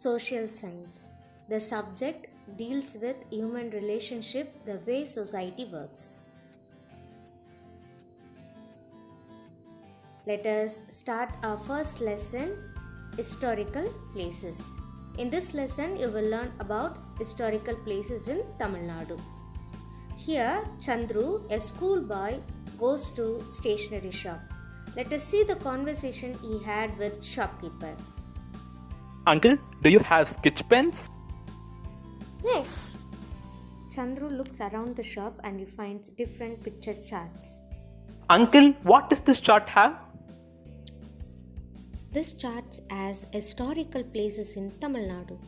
Social science. The subject deals with human relationship, the way society works. Let us start our first lesson, historical places. In this lesson, you will learn about historical places in Tamil Nadu. Here, Chandru, a schoolboy, goes to stationery shop. Let us see the conversation he had with shopkeeper. Uncle, do you have sketch pens? Yes. Chandru looks around the shop and he finds different picture charts. Uncle, what does this chart have? This chart has historical places in Tamil Nadu.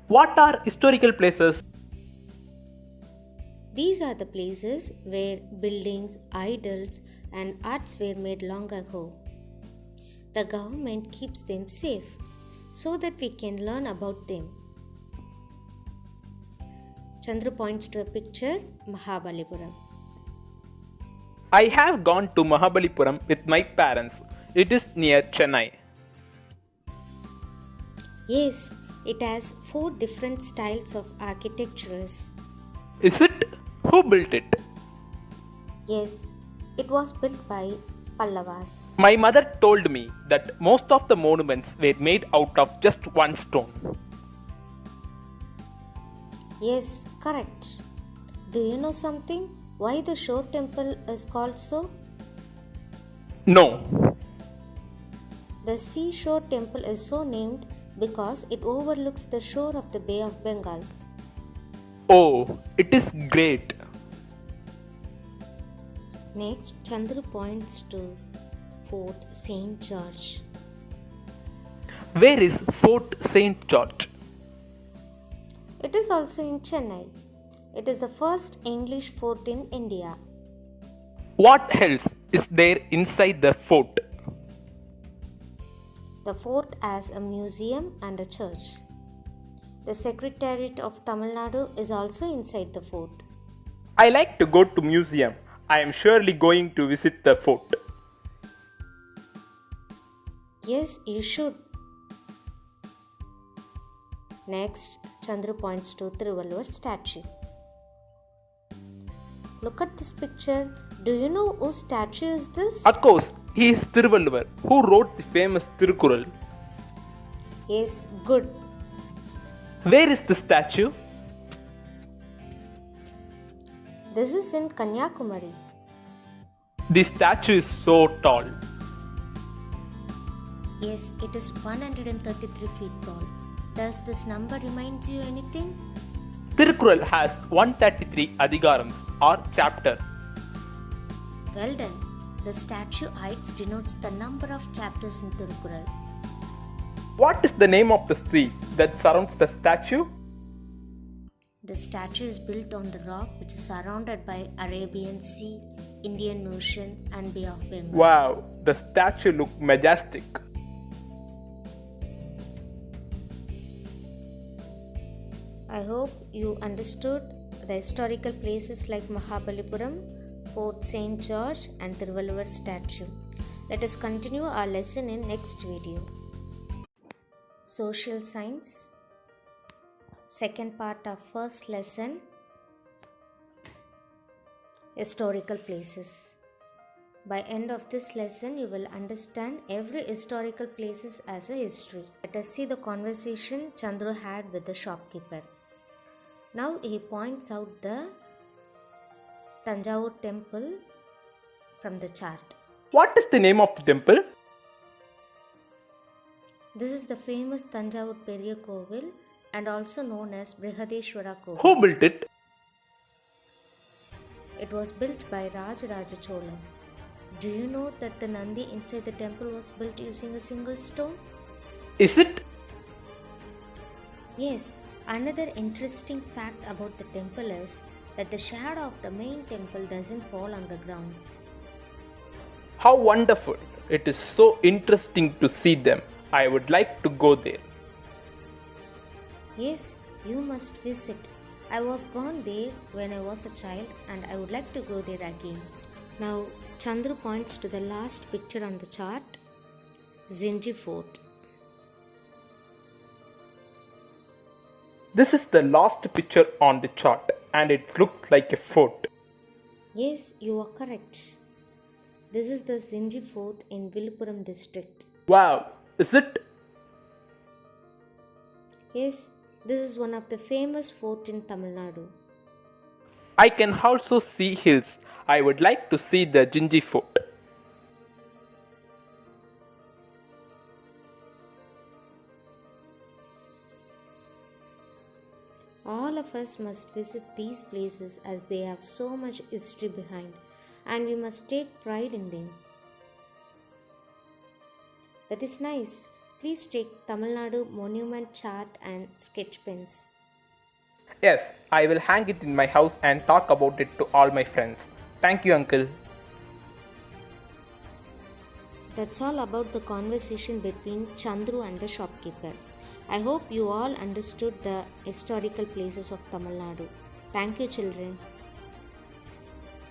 What are historical places? These are the places where buildings, idols, and arts were made long ago. The government keeps them safe so that we can learn about them. Chandru points to a picture, Mahabalipuram. I have gone to Mahabalipuram with my parents. It is near Chennai. Yes, it has 4 different styles of architectures. Is it? Who built it? Yes, it was built by Pallavas. My mother told me that most of the monuments were made out of just one stone. Yes, correct. Do you know something? Why the Shore Temple is called so? No. The Seashore Temple is so named because it overlooks the shore of the Bay of Bengal. Oh, it is great. Next, Chandru points to Fort St. George. Where is Fort St. George? It is also in Chennai. It is the first English fort in India. What else is there inside the fort? The fort has a museum and a church. The Secretariat of Tamil Nadu is also inside the fort. I like to go to museum. I am surely going to visit the fort. Yes, you should. Next, Chandru points to Thiruvalluvar statue. Look at this picture. Do you know whose statue is this? Of course, he is Thiruvalluvar, who wrote the famous Tirukkural. Yes, good. Where is the statue? This is in Kanyakumari. The statue is so tall. Yes, it is 133 feet tall. Does this number remind you anything? Tirukkural has 133 Adhigarams or chapter. Well done. The statue height denotes the number of chapters in Tirukkural. What is the name of the street that surrounds the statue? The statue is built on the rock which is surrounded by Arabian Sea, Indian Ocean and Bay of Bengal. Wow, the statue looks majestic. I hope you understood the historical places like Mahabalipuram, Fort St. George and Thiruvalluvar statue. Let us continue our lesson in next video. Social science. Second part of first lesson, historical places. By end of this lesson, you will understand every historical places as a history. Let us see the conversation Chandru had with the shopkeeper. Now he points out the Tanjavur temple from the chart. What is the name of the temple? This is the famous Tanjavur Periya Kovil and also known as Brihadeshwara Kovil. Who built it? It was built by Rajaraja Chola. Do you know that the Nandi inside the temple was built using a single stone? Is it? Yes, another interesting fact about the temple is that the shadow of the main temple doesn't fall on the ground. How wonderful. It is so interesting to see them. I would like to go there. Yes, you must visit. I was gone there when I was a child and I would like to go there again. Now, Chandru points to the last picture on the chart, Zinji Fort. This is the last picture on the chart and it looks like a fort. Yes, you are correct. This is the Zinji Fort in Viluppuram district. Wow, is it? Yes, this is one of the famous fort in Tamil Nadu. I can also see hills. I would like to see the Ginji Fort. All of us must visit these places as they have so much history behind, and we must take pride in them. That is nice. Please take Tamil Nadu monument chart and sketch pens. Yes, I will hang it in my house and talk about it to all my friends. Thank you, Uncle. That's all about the conversation between Chandru and the shopkeeper. I hope you all understood the historical places of Tamil Nadu. Thank you, children.